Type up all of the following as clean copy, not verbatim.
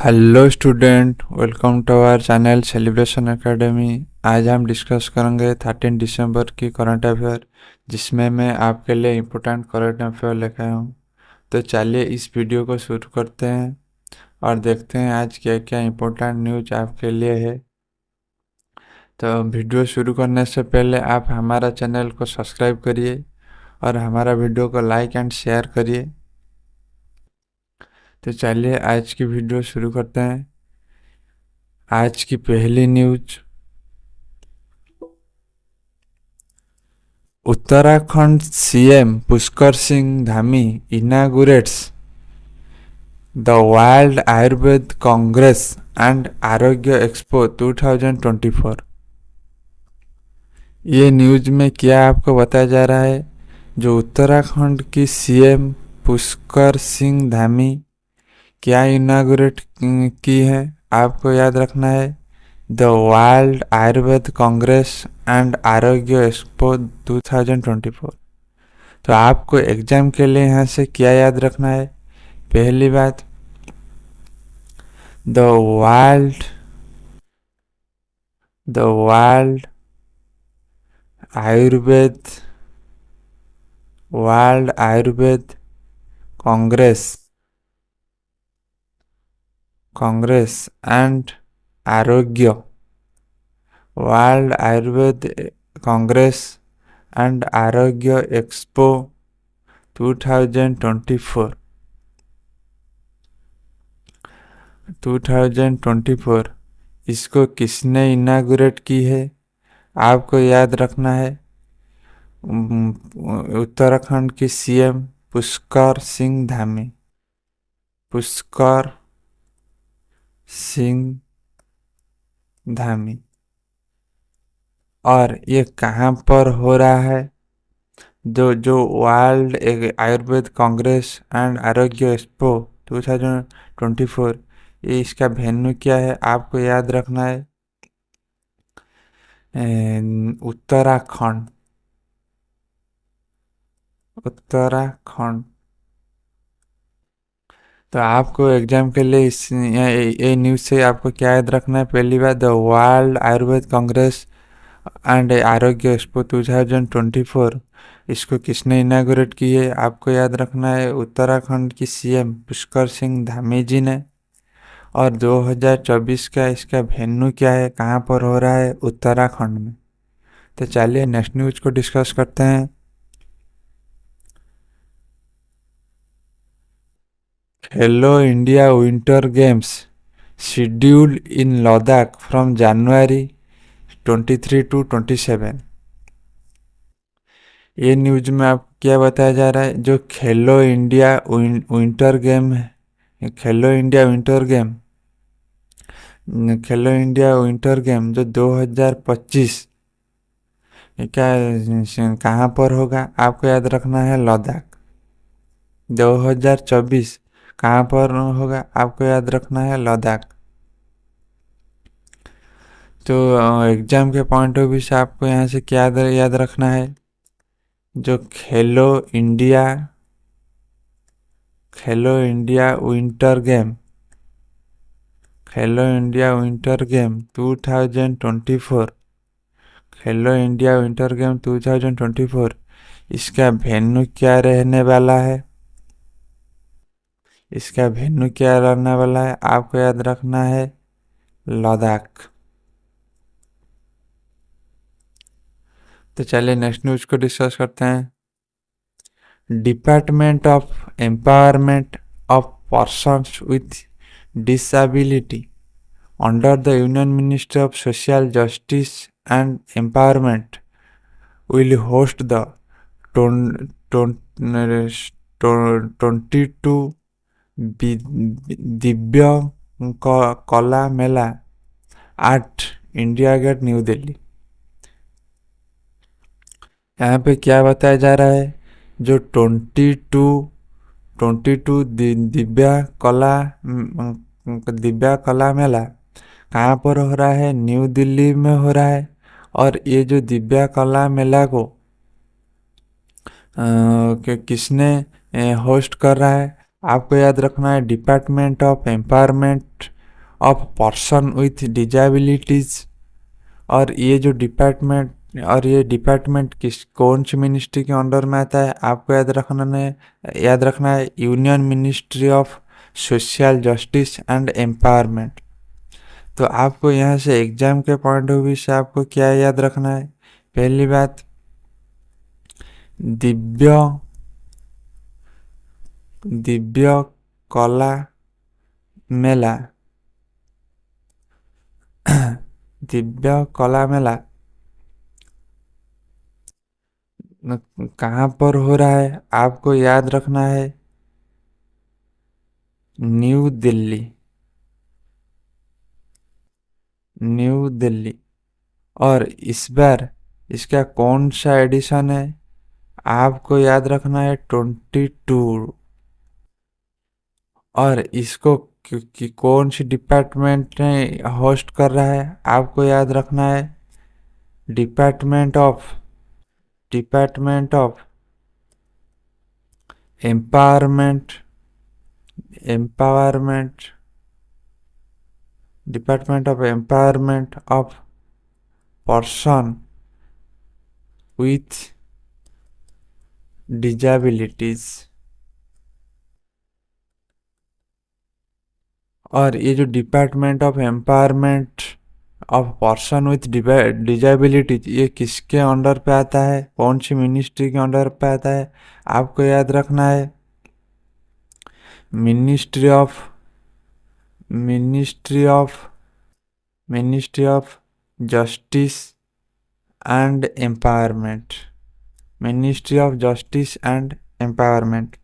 Hello student, welcome to our channel celebration academy. आज हम discuss करेंगे 13 दिसंबर की करंट अफेयर, जिसमें मैं आपके लिए इम्पोर्टेंट करंट अफेयर लेकर आया हूँ। तो चलिए इस वीडियो को शुरू करते हैं और देखते हैं आज क्या क्या इम्पोर्टेंट न्यूज आपके लिए है। तो वीडियो शुरू करने से पहले आप हमारा चैनल को सब्सक्राइब करिए और हमारा वीडियो को लाइक एंड शेयर करिए। तो चलिए आज की वीडियो शुरू करते हैं। आज की पहली news, Uttarakhand CM Pushkar Singh Dhami inaugurates the world Ayurveda congress and Arogya expo 2024। ये न्यूज में क्या आपको बताया जा रहा है, जो उत्तराखंड की सीएम पुष्कर सिंह धामी क्या इनागुरेट की है, आपको याद रखना है the world Ayurveda congress and Arogya expo 2024। तो आपको एग्जाम के लिए यहाँ से क्या याद रखना है। पहली बात, the world Ayurveda congress and आरोग्य world Ayurveda congress and Arogya expo 2024 इसको किसने इनागुरेट की है, आपको याद रखना है उत्तराखंड की सीएम पुष्कर सिंह धामी। और ये कहाँ पर हो रहा है, जो world Ayurveda congress and Arogya expo 2024, ये इसका वेन्यू क्या है, आपको याद रखना है उत्तराखंड। तो आपको एग्जाम के लिए ये न्यूज़ से आपको क्या याद रखना है। पहली बात, the world Ayurveda congress and Arogya expo 2024 इसको किसने इनागुरेट की है, आपको याद रखना है उत्तराखंड की सीएम पुष्कर सिंह धामी जी ने। और 2024 का इसका वेन्यू क्या है, कहाँ पर हो रहा है, उत्तराखंड में। तो चलिए नेक्स्ट न्यूज को डिस्कस करते हैं। खेलो India winter games scheduled in Ladakh from January 23 to 27। ये न्यूज में आप क्या बताया जा रहा है, जो खेलो इंडिया विंटर गेम है, खेलो इंडिया विंटर गेम जो 2025 क्या कहाँ पर होगा, आपको याद रखना है लद्दाख। 2024 कहाँ पर होगा, आपको याद रखना है लद्दाख। तो एग्जाम के पॉइंट ऑफ व्यू से आपको यहाँ से क्या याद रखना है, जो खेलो इंडिया विंटर गेम 2024, खेलो इंडिया विंटर गेम 2024 इसका वेन्यू क्या रहने वाला है, आपको याद रखना है लद्दाख। तो चलिए नेक्स्ट न्यूज को डिस्कस करते हैं। Department of empowerment of persons with disability under the union ministry of social justice and empowerment will host the 22 Divya Kala Mela at India Gate New Delhi. यहाँ पे क्या बताया जा रहा है, जो 22 दिव्या कला मेला कहाँ पर हो रहा है, न्यू दिल्ली में हो रहा है। और ये जो दिव्या कला मेला को किसने होस्ट कर रहा है, आपको याद रखना है department of empowerment of person with disabilities. और ये डिपार्टमेंट किस कौन सी मिनिस्ट्री के अंडर में आता है, आपको याद रखना है union ministry of social justice and empowerment. तो आपको यहाँ से एग्जाम के पॉइंट ऑफ व्यू से आपको क्या याद रखना है? पहली बात, दिव्य दिव्य कला मेला। दिव्य कला मेला कहाँ पर हो रहा है, आपको याद रखना है न्यू दिल्ली। न्यू दिल्ली। और इस बार इसका कौन सा एडिशन है, आपको याद रखना है 22। और इसको कौन सी डिपार्टमेंट ने होस्ट कर रहा है, आपको याद रखना है department of empowerment empowerment department of empowerment of person with disabilities. और ये जो department of empowerment of person with disabilities, ये किसके अंडर पे आता है, कौन सी मिनिस्ट्री के अंडर पे आता है, आपको याद रखना है ministry of ministry of ministry of justice and empowerment. Ministry of justice and empowerment.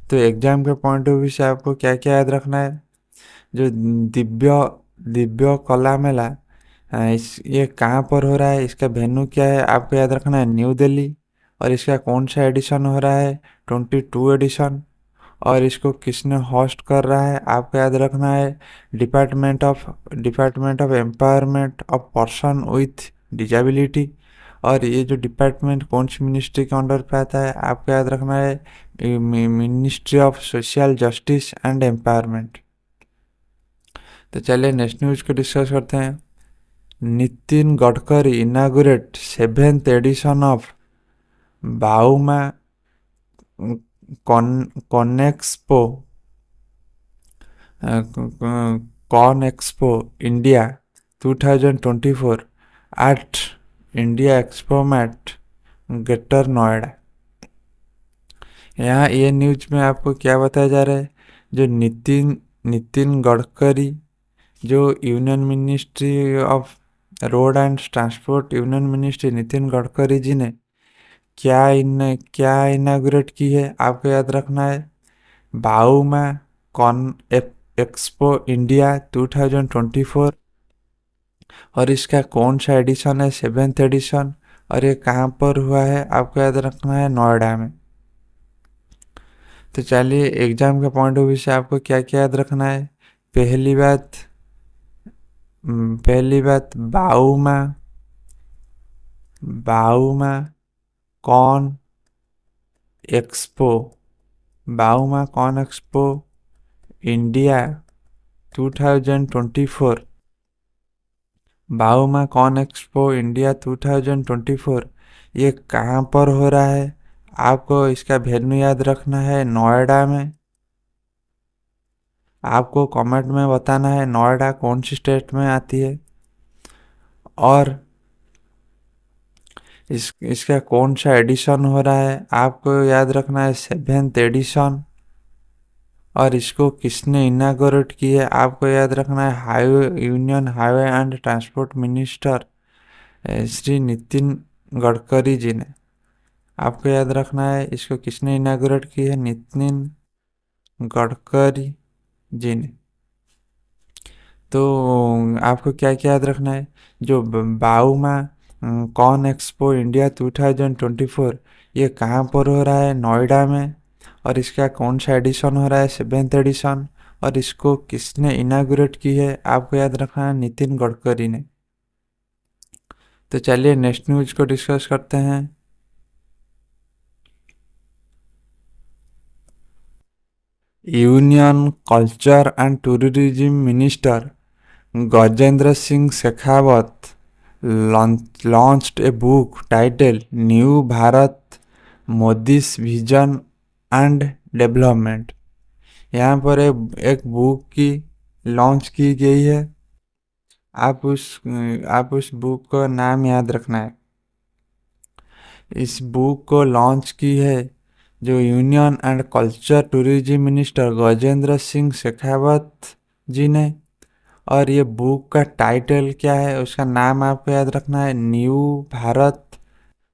तो एग्जाम के पॉइंट ऑफ व्यू से आपको क्या क्या याद रखना है? जो दिव्य दिव्य कला मेला, ये कहाँ पर हो रहा है, इसका वेन्यू क्या है, आपको याद रखना है न्यू दिल्ली। और इसका कौन सा एडिशन हो रहा है, 22 एडिशन। और इसको किसने होस्ट कर रहा है, आपको याद रखना है department of empowerment of person with disability. और ये जो डिपार्टमेंट कौन सी मिनिस्ट्री के अंडर पे आता है, आपको याद रखना है ministry of social justice and empowerment. तो चलिए नेक्स्ट न्यूज को डिस्कस करते हैं। Nitin Gadkari inaugurate 7th edition of Bauma ConExpo ConExpo India 2024 at India Expo Mart Greater Noida. यहाँ ये न्यूज में आपको क्या बताया जा रहा है, जो नितिन गडकरी, जो union ministry of road and transport union ministry Nitin Gadkari ji ने क्या इनाग्रेट की है, आपको याद रखना है बाउमा कॉन एक्सपो इंडिया 2024। और इसका कौन सा एडिशन है, 7th एडिशन। और ये कहाँ पर हुआ है, आपको याद रखना है नोएडा में। तो चलिए एग्जाम के पॉइंट ऑफ व्यू से आपको क्या क्या याद रखना है? पहली बात Bouma Bouma cone expo Bouma cone expo India 2024। Bouma cone expo India 2024 ये कहाँ पर हो रहा है, आपको इसका वेन्यू याद रखना है नोएडा में। आपको कमेंट में बताना है नोएडा कौन सी स्टेट में आती है। और इसका कौन सा एडिशन हो रहा है, आपको याद रखना है 7th एडिशन। और इसको किसने इनागोरेट की है, आपको याद रखना है union highway and transport minister Shri Nitin Gadkari ji ने। आपको याद रखना है इसको किसने इनागोरेट की है, नितिन गडकरी जी ने। तो आपको क्या क्या याद रखना है, जो बाउमा कॉन एक्सपो इंडिया 2024 ये कहाँ पर हो रहा है, नोएडा में। और इसका कौन सा एडिशन हो रहा है, 7th एडिशन। और इसको किसने इनागुरेट की है, आपको याद रखना है नितिन गडकरी ने। तो चलिए नेक्स्ट न्यूज को डिस्कस करते हैं। Union culture and tourism minister Gajendra Singh Shekhawat launched a book titled New Bharat Modi's Vision and Development। यहाँ पर एक बुक की लॉन्च की गई है। आप उस बुक का नाम याद रखना है। इस बुक को लॉन्च की है जो union and culture tourism minister Gajendra Singh Shekhawat ji ने। और ये बुक का टाइटल क्या है, उसका नाम आपको याद रखना है, new Bharat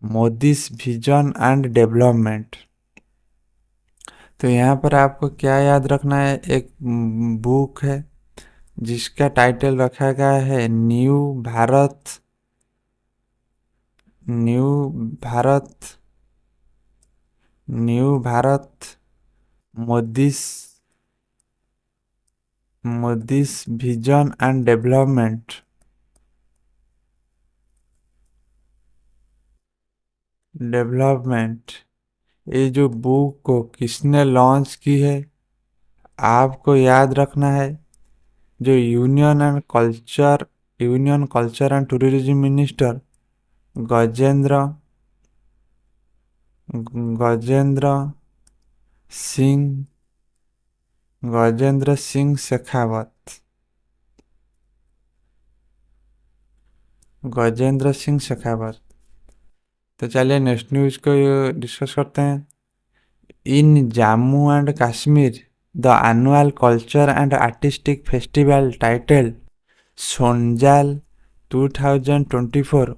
Modi's vision and development. तो यहाँ पर आपको क्या याद रखना है, एक बुक है जिसका टाइटल रखा गया है new Bharat new Bharat Modi's Modi's vision and development. ये जो बुक को किसने लॉन्च की है, आपको याद रखना है, जो union culture and tourism minister Gajendra Gajendra Singh Gajendra Singh Shekhawat Gajendra Singh Shekhawat. तो चलिए नेक्स्ट न्यूज को डिस्कस करते हैं। In Jammu and Kashmir the annual culture and artistic festival title Sonzal 2024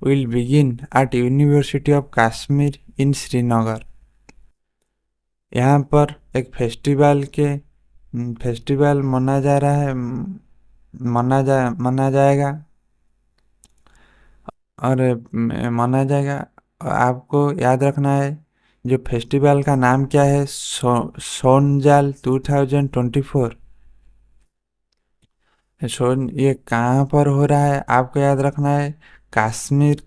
will begin at university of Kashmir in Srinagar. यहाँ पर एक फेस्टिवल मना जा रहा है, मना जाएगा और मनाया जाएगा। आपको याद रखना है जो फेस्टिवल का नाम क्या है, सोनजाल 2024। ये कहाँ पर हो रहा है, आपको याद रखना है, कश्मीर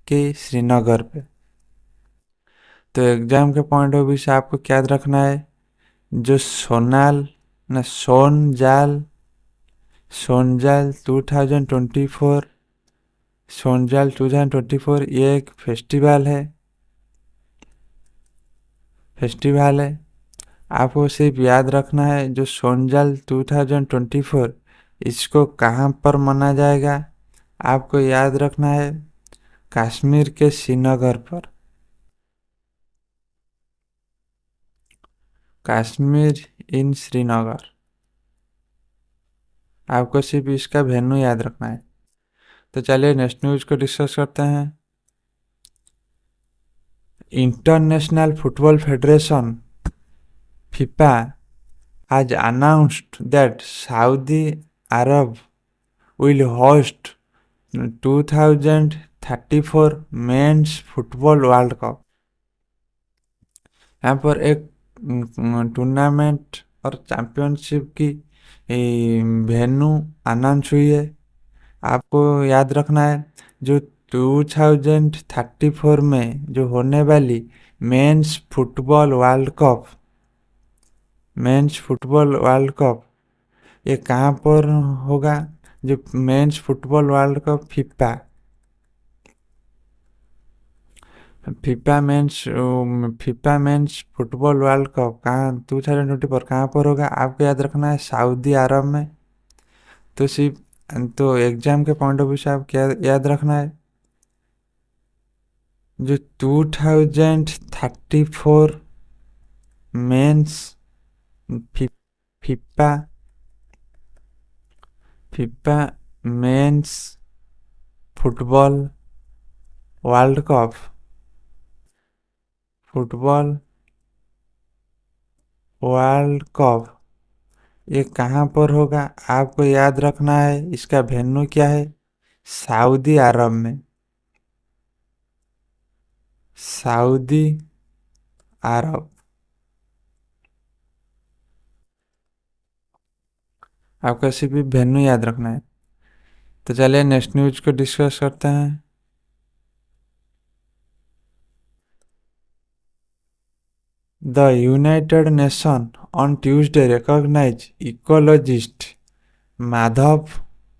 के श्रीनगर पे। तो एग्जाम के पॉइंट ऑफ व्यू से आपको क्या याद रखना है, जो सोनजाल 2024 ये एक फेस्टिवल है। आपको सिर्फ याद रखना है जो सोनजाल 2024 इसको कहाँ पर मनाया जाएगा, आपको याद रखना है कश्मीर के श्रीनगर पर। कश्मीर इन श्रीनगर। आपको सिर्फ इसका वेन्यू याद रखना है। तो चलिए नेक्स्ट न्यूज को डिस्कस करते हैं। International football federation FIFA has announced that Saudi Arab will host 2034 mains football world cup. यहाँ पर एक टूर्नामेंट और चैंपियनशिप की वेन्यू अनाउंस हुई है। आपको याद रखना है जो 2034 में जो होने वाली मेंस फुटबॉल वर्ल्ड कप ये कहाँ पर होगा, जो mains football world cup FIFA men's football world cup कहाँ 2024 कहाँ पर होगा, आपको याद रखना है सऊदी अरब में। तो एग्जाम के पॉइंट ऑफ व्यू से आप क्या याद रखना है, जो 2034 men's FIFA men's football world cup ये कहाँ पर होगा, आपको याद रखना है इसका वेन्यू क्या है, सऊदी अरब में। सऊदी अरब। आपको सिर्फ वेन्यू याद रखना है। तो चलिए नेक्स्ट न्यूज को डिस्कस करते हैं। The United Nations on Tuesday recognized ecologist Madhav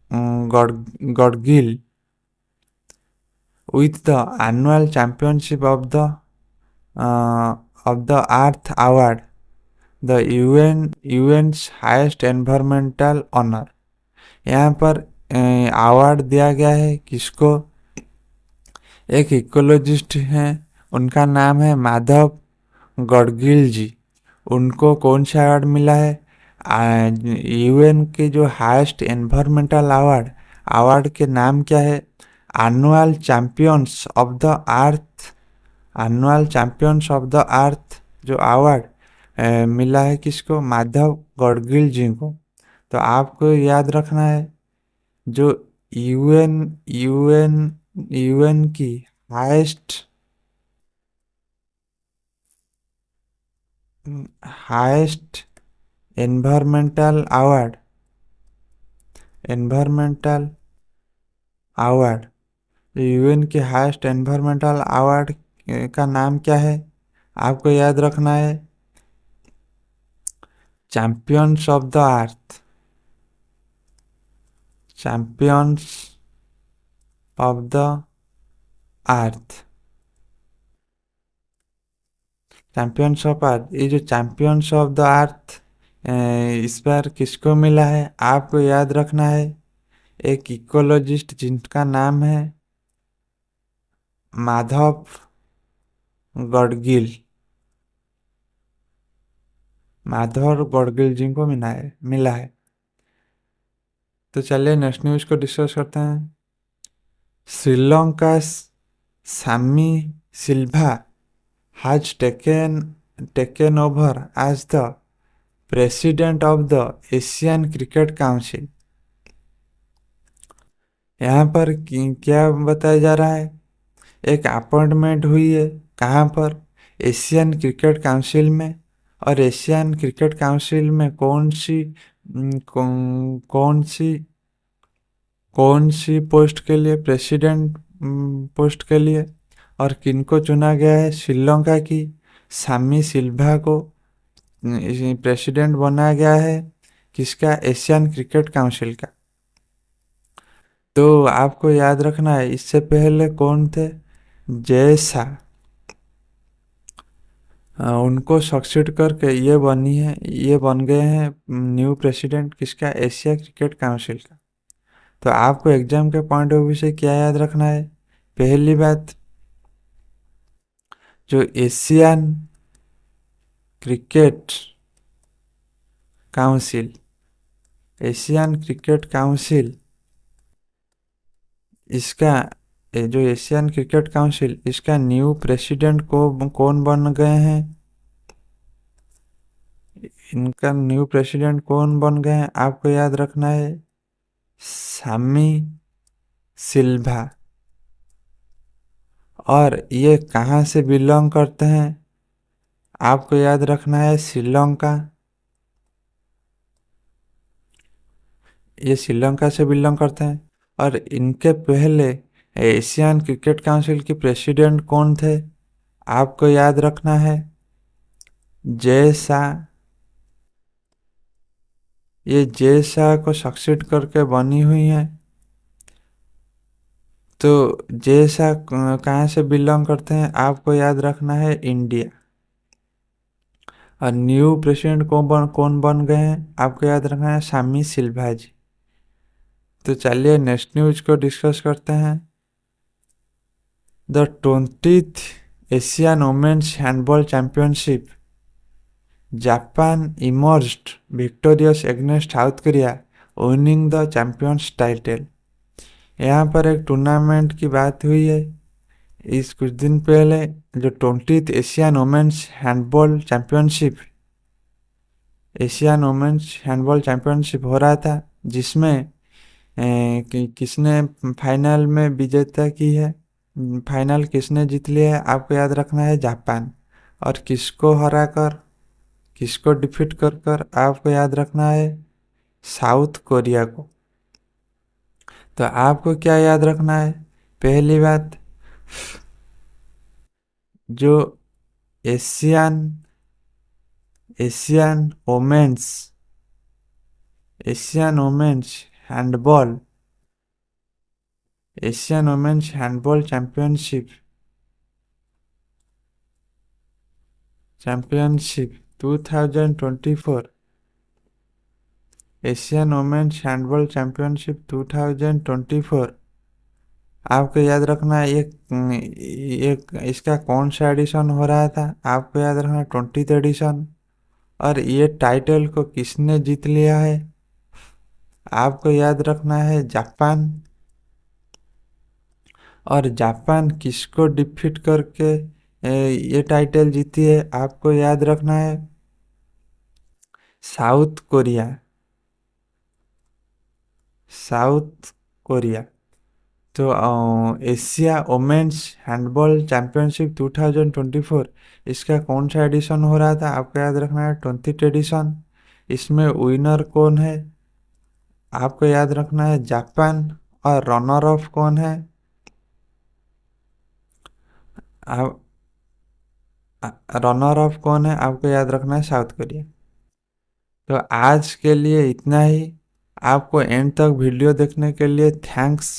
Gadgil with the annual championship uh, of the Earth Award, the UN's highest environmental honor। यहाँ पर अवार्ड दिया गया है किसको? एक इकोलॉजिस्ट हैं, उनका नाम है माधव गडगिल जी। उनको कौन सा अवार्ड मिला है? यूएन के जो हाईएस्ट एनवायरमेंटल अवार्ड, अवार्ड के नाम क्या है? Annual champions of the earth. Annual champions of the earth जो अवार्ड मिला है किसको? माधव गडगिल जी को। तो आपको याद रखना है जो यूएन यूएन यूएन की highest highest environmental award UN के हाईएस्ट एनवायरमेंटल अवार्ड का नाम क्या है? आपको याद रखना है champions of the earth. Champions of the earth. Champions of earth, ये जो चैंपियंस ऑफ द अर्थ इस बार किसको मिला है? आपको याद रखना है एक इकोलॉजिस्ट जिनका नाम है माधव गडगिल। माधव गडगिल जी को मिला है। तो चलिए नेक्स्ट न्यूज को डिस्कस करते हैं। श्रीलंका सामी सिल्वा has taken over as the president of the Asian Cricket Council। यहाँ पर क्या बताया जा रहा है? एक अपॉइंटमेंट हुई है कहाँ पर? एशियन क्रिकेट काउंसिल में। और एशियन क्रिकेट काउंसिल में कौन सी पोस्ट के लिए? प्रेसिडेंट पोस्ट के लिए। और किनको चुना गया है? श्रीलंका की सामी सिल्वा को प्रेसिडेंट बनाया गया है। किसका? एशियन क्रिकेट काउंसिल का। तो आपको याद रखना है इससे पहले कौन थे? जय शाह। उनको सक्सीड करके ये बन गए हैं न्यू प्रेसिडेंट किसका? एशिया क्रिकेट काउंसिल का। तो आपको एग्जाम के पॉइंट ऑफ व्यू से क्या याद रखना है? पहली बात, जो एशियन क्रिकेट काउंसिल इसका न्यू प्रेसिडेंट को कौन बन गए हैं? इनका न्यू प्रेसिडेंट कौन बन गए हैं? आपको याद रखना है सामी सिल्वा। और ये कहाँ से बिलोंग करते हैं? आपको याद रखना है श्रीलंका। ये श्रीलंका से बिलोंग करते हैं। और इनके पहले एशियन क्रिकेट काउंसिल के प्रेसिडेंट कौन थे? आपको याद रखना है जय शाह। ये जय शाह को सक्सीड करके बनी हुई है। तो जय शाह कहाँ से बिलोंग करते हैं? आपको याद रखना है इंडिया। और न्यू प्रेसिडेंट कौन बन गए हैं? आपको याद रखना है सामी सिल्वा जी। तो चलिए नेक्स्ट न्यूज को डिस्कस करते हैं। The 20th Asian women's handball championship, Japan emerged victorious against South Korea, winning the champions title. यहाँ पर एक टूर्नामेंट की बात हुई है। इस कुछ दिन पहले जो 20th Asian women's handball championship हो रहा था, जिसमें किसने फाइनल में विजेता की है? फाइनल किसने जीत लिया है? आपको याद रखना है जापान। और किसको डिफीट कर आपको याद रखना है साउथ कोरिया को। तो आपको क्या याद रखना है? पहली बात, जो Asian Asian women's Asian women's handball Asian women's handball championship 2024। Asian women's handball championship 2024। आपको याद रखना है इसका कौन सा एडिशन हो रहा था। आपको याद रखना है 20th एडिशन। और ये टाइटल को किसने जीत लिया है। आपको याद रखना है जापान। और जापान किसको डिफीट करके ये टाइटल जीती है। आपको याद रखना है साउथ कोरिया। South Korea. तो एशिया वोमेन्स हैंडबॉल चैंपियनशिप 2024 इसका कौन सा एडिशन हो रहा था। आपको याद रखना है 20th एडिशन। इसमें विनर कौन है। आपको याद रखना है जापान। और रनर ऑफ कौन है। आप रनर ऑफ कौन है। आपको याद रखना है साउथ कोरिया। तो आज के लिए इतना ही। आपको एंड तक वीडियो देखने के लिए थैंक्स।